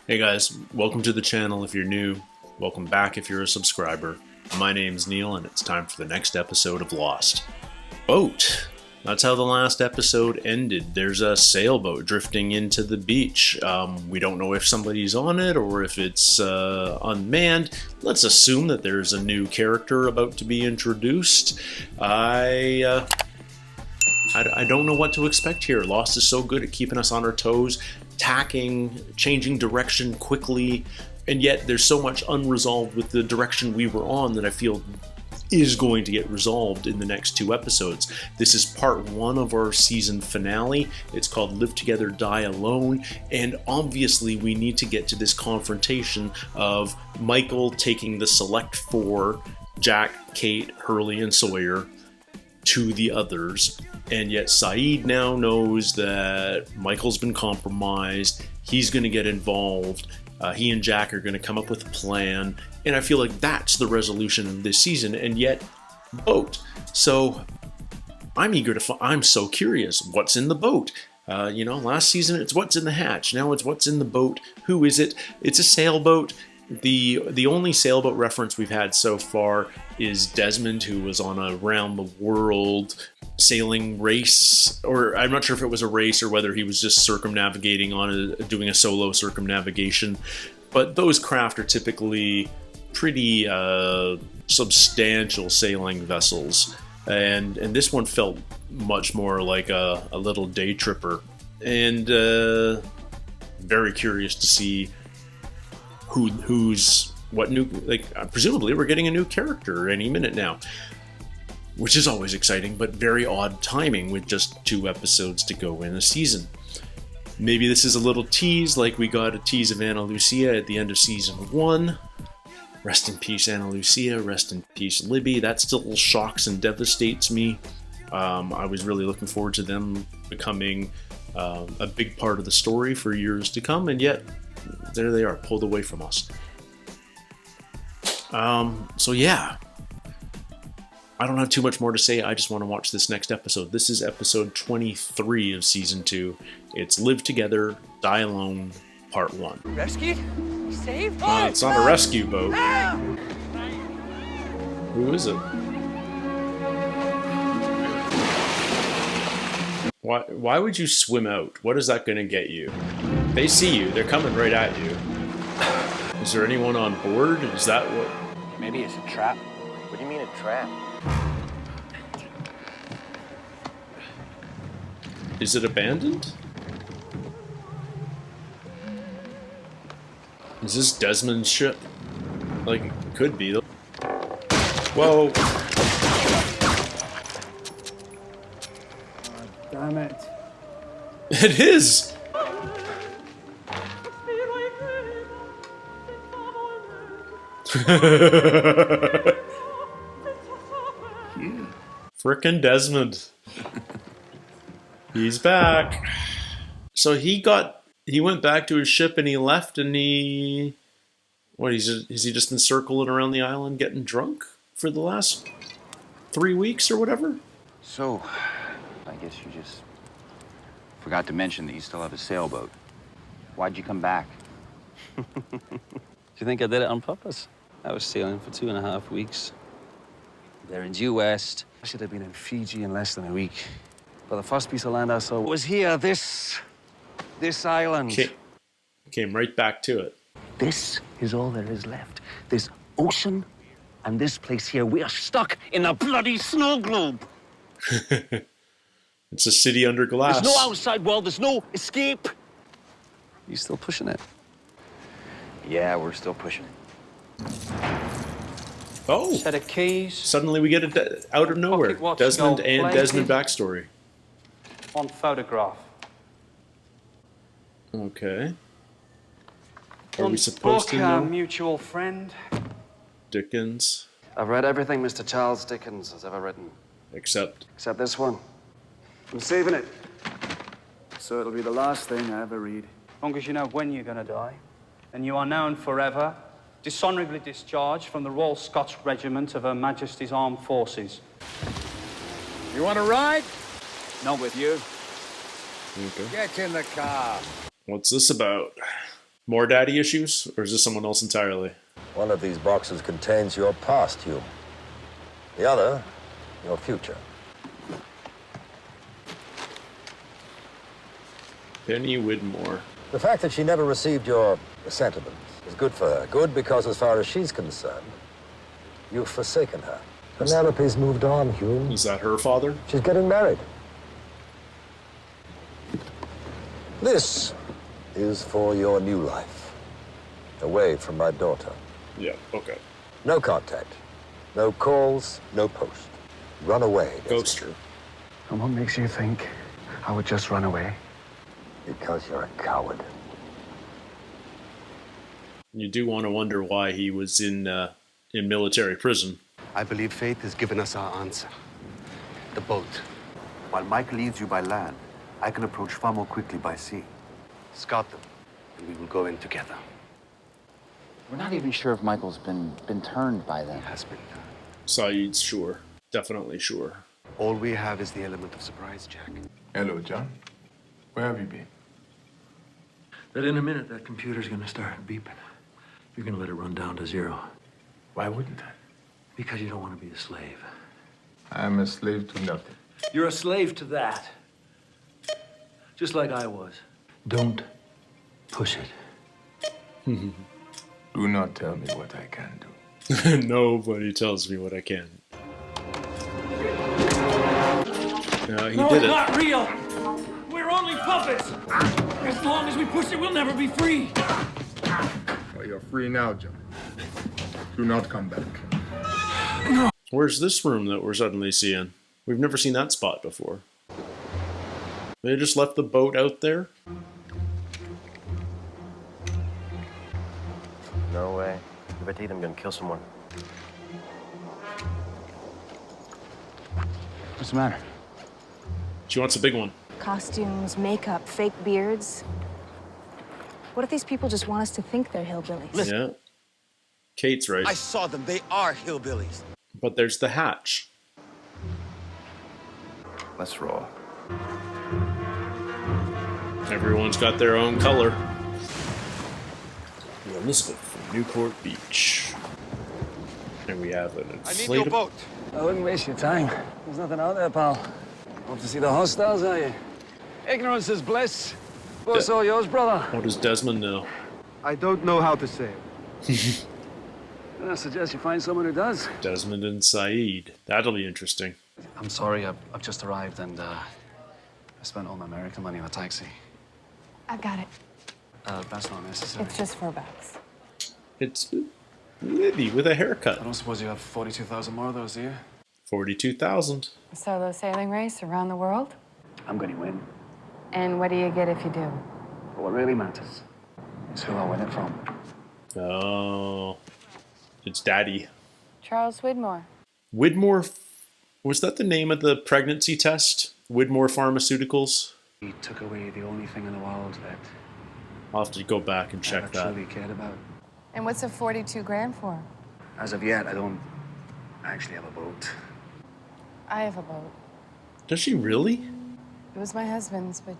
Hey guys, welcome to the channel if you're new. Welcome back if you're a subscriber. My name's Neil and it's time for the next episode of Lost. Boat. That's how the last episode ended. There's a sailboat drifting into the beach. We don't know if somebody's on it or if it's unmanned. Let's assume that there's a new character about to be introduced. I don't know what to expect here. Lost is so good at keeping us on our toes, tacking, changing direction quickly, and yet there's so much unresolved with the direction we were on that I feel is going to get resolved in the next two episodes. This is part one of our season finale. It's called Live Together, Die Alone, and obviously we need to get to this confrontation of Michael taking the select four, Jack, Kate, Hurley, and Sawyer, to the others. And yet Saeed now knows that Michael's been compromised. He's going to get involved. He and Jack are going to come up with a plan. And I feel like that's the resolution of this season. And yet, boat. So I'm eager to I'm so curious. What's in the boat? Last season it's what's in the hatch. Now it's what's in the boat. Who is it? It's a sailboat. The only sailboat reference we've had so far is Desmond, who was on a round-the-world sailing race, or I'm not sure if it was a race or whether he was just circumnavigating doing a solo circumnavigation. But those craft are typically pretty substantial sailing vessels, and this one felt much more like a little day tripper, and very curious to see who's what new, presumably we're getting a new character any minute now, which is always exciting, but very odd timing with just 2 episodes to go in a season. Maybe this is a little tease, like we got a tease of Ana Lucia at the end of season 1. Rest in peace, Ana Lucia. Rest in peace, Libby. That still shocks and devastates me. I was really looking forward to them becoming a big part of the story for years to come, and yet there they are, pulled away from us. So yeah, I don't have too much more to say. I just want to watch this next episode. This is episode 23 of season 2. It's Live Together, Die Alone, part 1. Rescued? Saved? It's not a rescue boat. Who is it? Why would you swim out? What is that going to get you? They see you. They're coming right at you. Is there anyone on board? Is that what? Maybe it's a trap. What do you mean a trap? Is it abandoned? Is this Desmond's ship? Like, it could be. Whoa. Damn it. It is! Frickin' Desmond. He's back. So he went back to his ship and he left, and is he just been circling around the island getting drunk for the last 3 weeks or whatever? So, I guess you just forgot to mention that you still have a sailboat. Why'd you come back? Do you think I did it on purpose? I was sailing for 2.5 weeks. There in due west. I should have been in Fiji in less than a week. But the first piece of land I saw was here, this island. Came right back to it. This is all there is left. This ocean and this place here. We are stuck in a bloody snow globe. It's a city under glass. There's no outside world. There's no escape. You still pushing it? Yeah, we're still pushing it. Oh! Set of keys. Suddenly we get it out of nowhere. Pocket watch, Desmond gold and plated. Desmond backstory. On photograph. Okay. Are On we supposed to book, our know? mutual friend. Dickens. I've read everything Mr. Charles Dickens has ever written. Except Except this one. I'm saving it. So it'll be the last thing I ever read. As long as you know when you're going to die. And you are known forever, dishonorably discharged from the Royal Scots Regiment of Her Majesty's Armed Forces. You want to ride? Not with you. Okay. Get in the car. What's this about? More daddy issues? Or is this someone else entirely? One of these boxes contains your past, Hume. The other, your future. Penny Widmore. The fact that she never received your sentiments is good for her. Good because as far as she's concerned, you've forsaken her. Penelope's moved on, Hume. Is that her father? She's getting married. This is for your new life. Away from my daughter. Yeah, okay. No contact. No calls, no post. Run away. Ghost her. And what makes you think I would just run away? Because you're a coward. You do want to wonder why he was in military prison. I believe fate has given us our answer. The boat. While Mike leads you by land, I can approach far more quickly by sea. Scout them, and we will go in together. We're not even sure if Michael's been turned by He then. has been. Saeed's sure. Definitely sure. All we have is the element of surprise, Jack. Hello, John. Where have you been? That in a minute, that computer's gonna start beeping. You're gonna let it run down to zero. Why wouldn't I? Because you don't want to be a slave. I'm a slave to nothing. You're a slave to that. Just like I was. Don't push it. Do not tell me what I can do. Nobody tells me what I can. No, he No, did it's it. not real. We're only puppets. As long as we push it, we'll never be free. Well, you're free now, John. Do not come back. Where's this room that we're suddenly seeing? We've never seen that spot before. They just left the boat out there? No way. I bet I'm gonna kill someone. What's the matter? She wants a big one. Costumes, makeup, fake beards. What if these people just want us to think they're hillbillies? Yeah. Kate's right. I saw them. They are hillbillies. But there's the hatch. Let's roll. Everyone's got their own color. The Elizabeth from Newport Beach. And we have an I need your inflatable... boat. I wouldn't waste your time. There's nothing out there, pal. Hope to see the hostiles, are you? Ignorance is bliss. What's all yours, brother? What does Desmond know? I don't know how to sail. I suggest you find someone who does. Desmond and Saeed. That'll be interesting. I'm sorry, I've just arrived and I spent all my American money on a taxi. I've got it. That's not necessary. It's just $4. It's Libby with a I haircut. don't suppose you have 42,000 more of those, do you? 42,000. A solo sailing race around the world? I'm going to win. And what do you get if you do? But what really matters is who I win it from. Oh. It's Daddy. Charles Widmore. Widmore... Was that the name of the pregnancy test? Widmore Pharmaceuticals? He took away the only thing in the world that I'll have to go back and I check ever that. truly cared about. And what's a 42 grand for? As of yet, I don't actually have a boat. I have a boat. Does she really? It was my husband's, but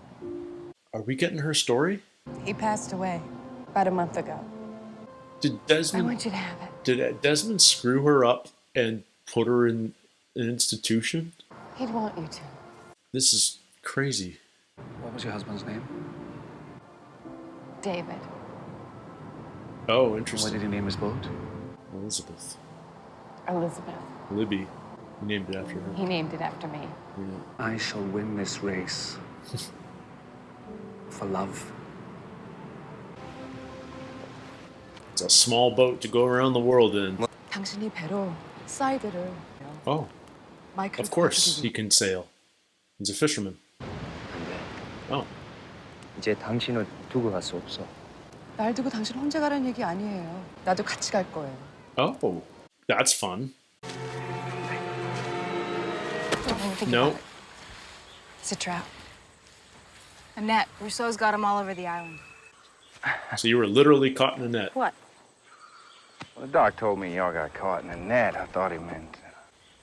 Are we getting her story? he passed away about a month ago. Did I Desmond... want you to have it. Did Desmond screw her up and put her in an institution? He'd want you to. This is crazy. What was your husband's name? David. Oh, Why interesting. did he name his boat? Elizabeth. Elizabeth. Libby. He named it after her. He named it after me. Yeah. I shall win this race. For love. It's a small boat to go around the world in. 당신이 배로 사이드를. Oh, of course he can sail. He's a fisherman. Oh, 이제 당신을 두고 갈 수 없어. 날 두고 당신 혼자 가라는 얘기 아니에요. 나도 같이 갈 거예요. oh, that's fun. Don't even think No. about it. It's a trap. A net. Rousseau's got them all over the island. So you were literally caught in a net. What? Well, the doc told me y'all got caught in a net. I thought he meant...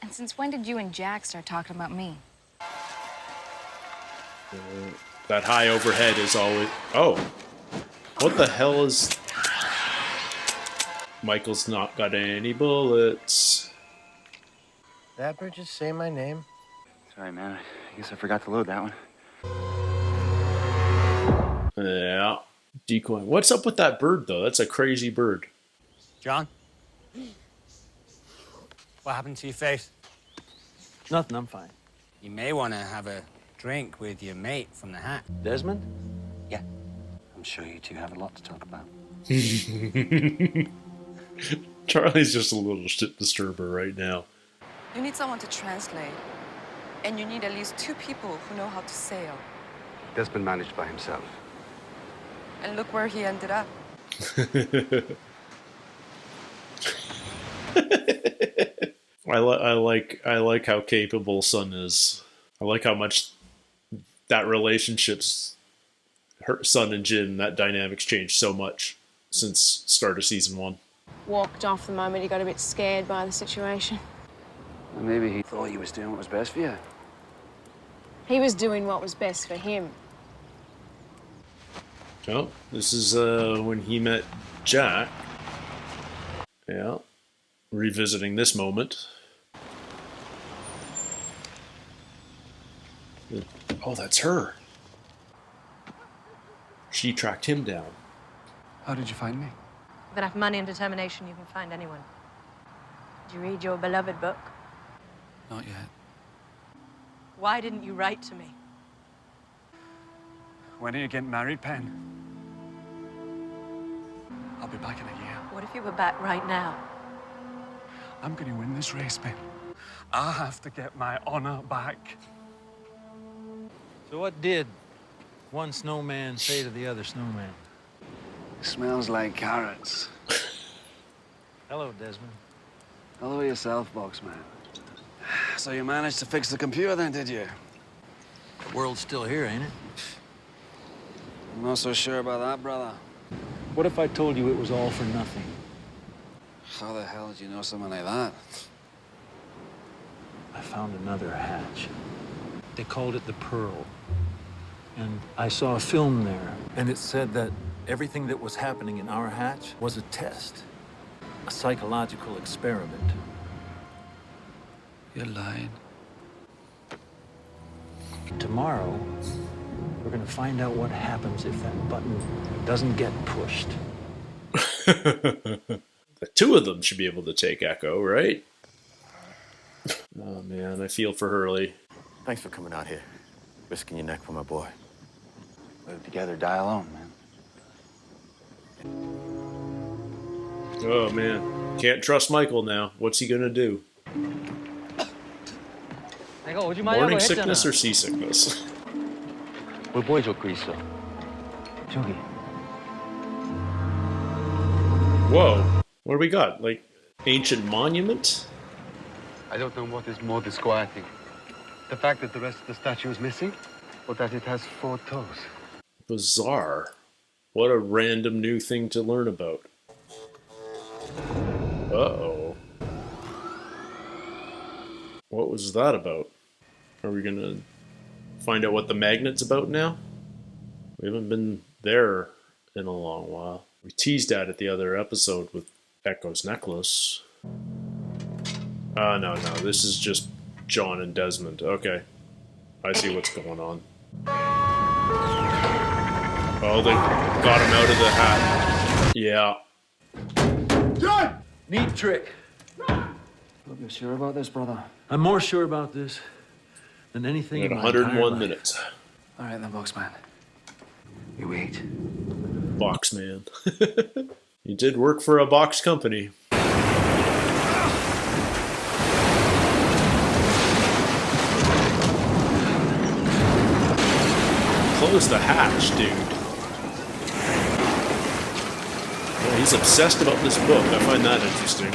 And since when did you and Jack start talking about me? That high overhead is always... Oh, What the hell is... Michael's not got any bullets. That bird just say my name? Sorry, man. I guess I forgot to load that one. Yeah. Decoy. What's up with that bird, though? That's a crazy bird. John? What happened to your face? Nothing, I'm fine. You may want to have a drink with your mate from the hat. Desmond? Yeah. I'm sure you two have a lot to talk about. Charlie's just a little shit disturber right now. You need someone to translate. And you need at least 2 people who know how to sail. Desmond managed by himself. And look where he ended up. I like how capable Sun is. I like how much that relationship's Sun and Jin, that dynamic's changed so much since start of season 1. Walked off the moment he got a bit scared by the situation. Well, maybe he thought he was doing what was best for you. He was doing what was best for him. Oh, this is when he met Jack. Yeah. Revisiting this moment. Oh, that's her. She tracked him down. How did you find me? With enough money and determination, you can find anyone. Did you read your beloved book? Not yet. Why didn't you write to me? When are you getting married, Pen? I'll be back in a year. What if you were back right now? I'm going to win this race, Pen. I have to get my honor back. So what did one snowman say to the other snowman? Smells like carrots. Hello, Desmond. Hello yourself, Boxman. So you managed to fix the computer then, did you? The world's still here, ain't it? I'm not so sure about that, brother. What if I told you it was all for nothing? How the hell did you know something like that? I found another hatch. They called it the Pearl. And I saw a film there, and it said that everything that was happening in our hatch was a test, a psychological experiment. You're lying. Tomorrow, we're gonna find out what happens if that button doesn't get pushed. The 2 of them should be able to take Echo, right? Oh man, I feel for Hurley. Thanks for coming out here. Risking your neck for my boy. Live together, die alone, man. Oh man, can't trust Michael now. What's he gonna do? Morning sickness or seasickness? 뭘 보여줬고 있어? 저기. Whoa, what do we got? Like, ancient monument? I don't know what is more disquieting. The fact that the rest of the statue is missing, or that it has 4 toes. Bizarre. What a random new thing to learn about. Uh-oh. What was that about? Are we gonna find out what the magnet's about now? We haven't been there in a long while. We teased at the other episode with Echo's necklace. No, this is just John and Desmond. Okay. I see what's going on. Oh, they got him out of the hat. Yeah. John! Neat trick. Hope you're sure about this, brother. I'm more sure about this than anything At in my entire 101 life. minutes. All right, then, Boxman. You wait. Boxman. He did work for a box company. Close the hatch, dude. Yeah, he's obsessed about this book. I find that interesting.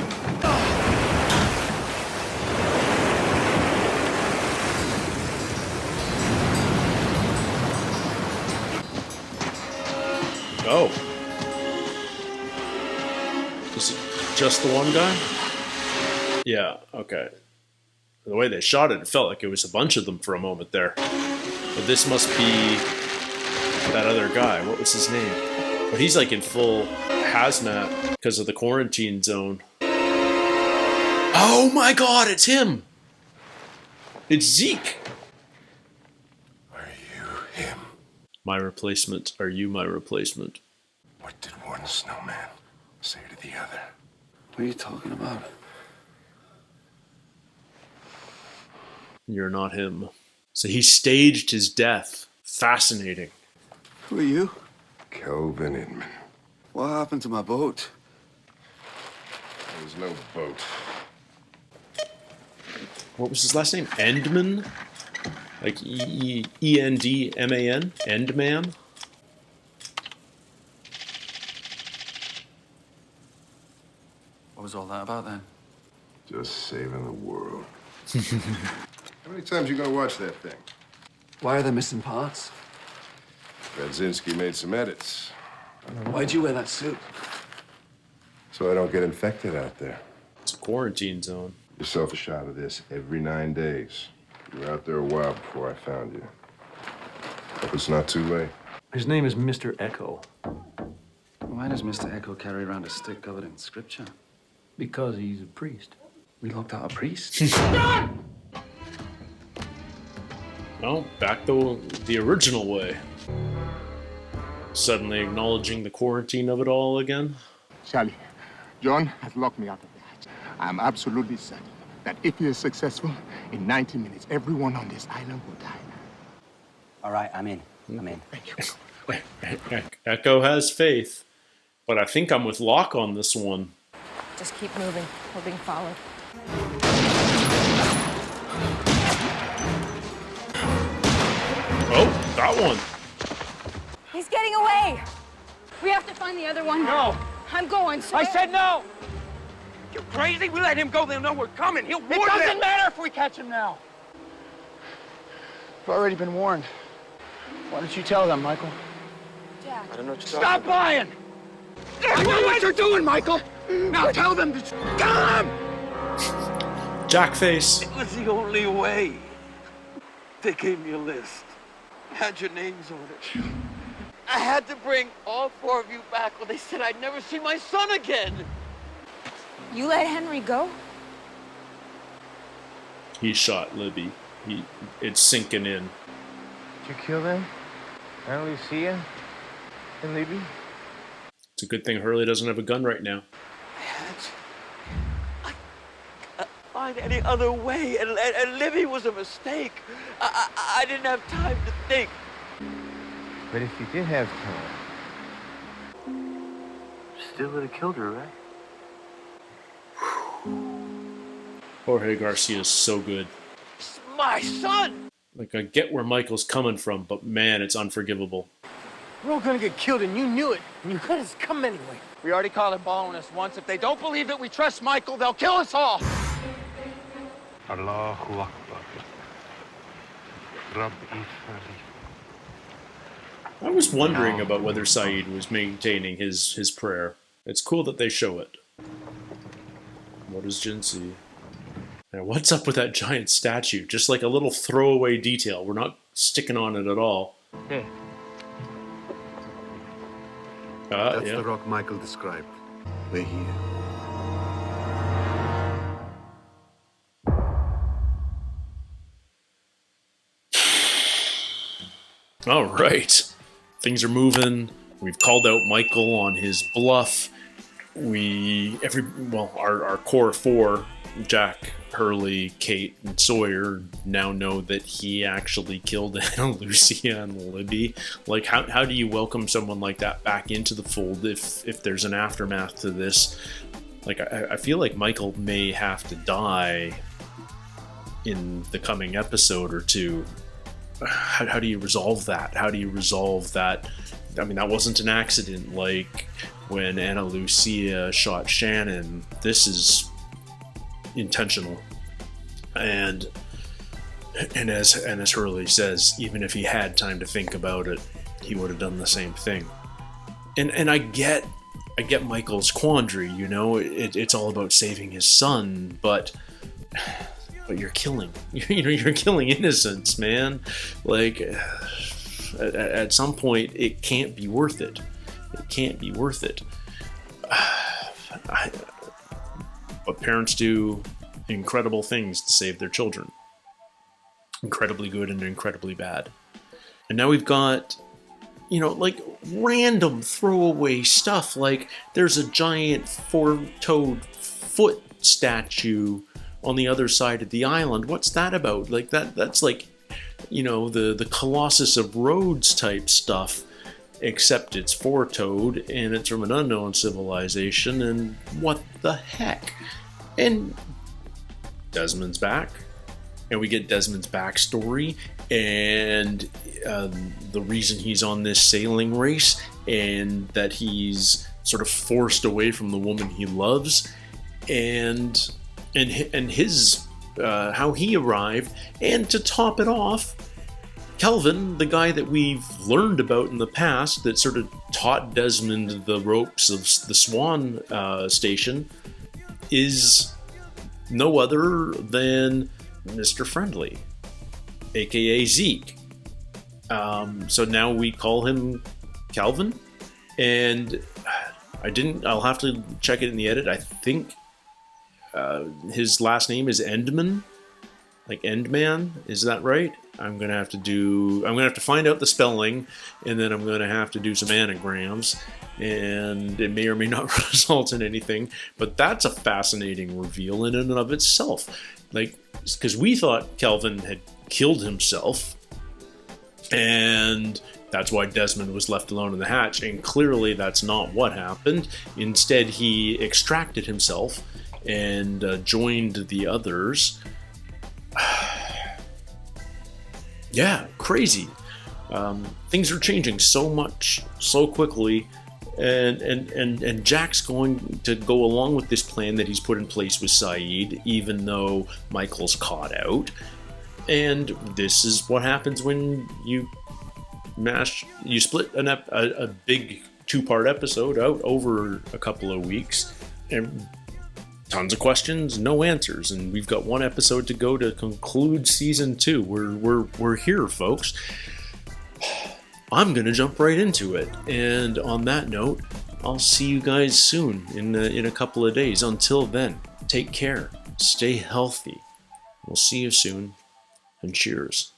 Oh. Is it just the one guy? Yeah, okay. The way they shot it, it felt like it was a bunch of them for a moment there. But this must be that other guy. What was his name? But he's like in full hazmat because of the quarantine zone. Oh my god, it's him! It's Zeke! Are you him? My replacement. Are you my replacement? What did one snowman say to the other? What are you talking about? You're not him. So he staged his death. Fascinating. Who are you? Kelvin Inman. What happened to my boat? There's no boat. What was his last name? Endman? Like E-N-D-M-A-N? Endman? What was all that about then? Just saving the world. How many times you gonna watch that thing? Why are there missing parts? Radzinski made some edits. Why'd you wear that suit? So I don't get infected out there. It's a quarantine zone. Yourself a shot of this every 9 days. You were out there a while before I found you. Hope it's not too late. His name is Mr. Echo. Why does Mr. Echo carry around a stick covered in scripture? Because he's a priest. We locked out a priest? Well, back the original way. Suddenly acknowledging the quarantine of it all again. Charlie, John has locked me out of the hatch. I'm absolutely certain that if he is successful, in 90 minutes, everyone on this island will die. All right, I'm in. Thank you. Echo has faith, but I think I'm with Locke on this one. Just keep moving. We're being followed. Oh, got one. He's getting away! We have to find the other one. No! I'm going, sir. I said no! You crazy? We let him go, they'll know we're coming. He'll warn them. It doesn't matter if we catch him now. We've already been warned. Why don't you tell them, Michael? Jack. I don't know what you're Stop lying! I know what you're doing, Michael! Now tell them to... Tell them! Jackface. It was the only way. They gave me a list. Had your names on it. I had to bring all 4 of you back when they said I'd never see my son again. You let Henry go? He shot Libby. It's sinking in. Did you kill them? Aunt Lucia and Libby? It's a good thing Hurley doesn't have a gun right now. I can't find any other way, and Libby was a mistake. I didn't have time to think. But if you did have time, still would have killed her, right? Jorge Garcia is so good. It's my son! Like, I get where Michael's coming from, but man, it's unforgivable. We're all gonna get killed, and you knew it. And you let us come anyway. We already caught them balling us once. If they don't believe that we trust Michael, they'll kill us all. Allahu Akbar. Rabbi Fari. I was wondering about whether Saeed was maintaining his prayer. It's cool that they show it. What does Jin see? Now, what's up with that giant statue? Just like a little throwaway detail. We're not sticking on it at all. Hey. That's yeah. the rock Michael described. We're here. All right. Things are moving. We've called out Michael on his bluff. Our core 4, Jack, Hurley, Kate, and Sawyer, now know that he actually killed Anna Lucia and Libby. Like, how do you welcome someone like that back into the fold if there's an aftermath to this? Like, I feel like Michael may have to die in the coming episode or two. How do you resolve that? How do you resolve that? I mean, that wasn't an accident like when Anna Lucia shot Shannon. This is intentional. And as Hurley says, even if he had time to think about it, he would have done the same thing. And I get Michael's quandary, you know, it's all about saving his son, but you're killing, you're killing innocents, man. Like, at some point, it can't be worth it. can't be worth it. But parents do incredible things to save their children. Incredibly good and incredibly bad. And now we've got, like random throwaway stuff. Like there's a giant four-toed foot statue on the other side of the island. What's that about? Like that's like, the Colossus of Rhodes type stuff, except it's four-toed and it's from an unknown civilization, and what the heck? And Desmond's back, and we get Desmond's backstory and the reason he's on this sailing race, and that he's sort of forced away from the woman he loves, and his how he arrived. And to top it off, Kelvin, the guy that we've learned about in the past that sort of taught Desmond the ropes of the Swan station, is no other than Mr. Friendly, aka Zeke. So now we call him Kelvin, and I'll have to check it in the edit. I think his last name is Endman, like Endman. Is that right? I'm gonna have to find out the spelling, and then I'm gonna have to do some anagrams, and it may or may not result in anything. But that's a fascinating reveal in and of itself. Like, because we thought Kelvin had killed himself, and that's why Desmond was left alone in the hatch, and clearly that's not what happened. Instead, he extracted himself and joined the others. Yeah, crazy. Things are changing so much, so quickly, and Jack's going to go along with this plan that he's put in place with Saeed, even though Michael's caught out. And this is what happens when you split a big two-part episode out over a couple of weeks, and tons of questions, no answers, and we've got one episode to go to conclude season 2. We're here, folks. I'm gonna jump right into it, and on that note, I'll see you guys soon in a couple of days. Until then, take care, stay healthy. We'll see you soon, and cheers.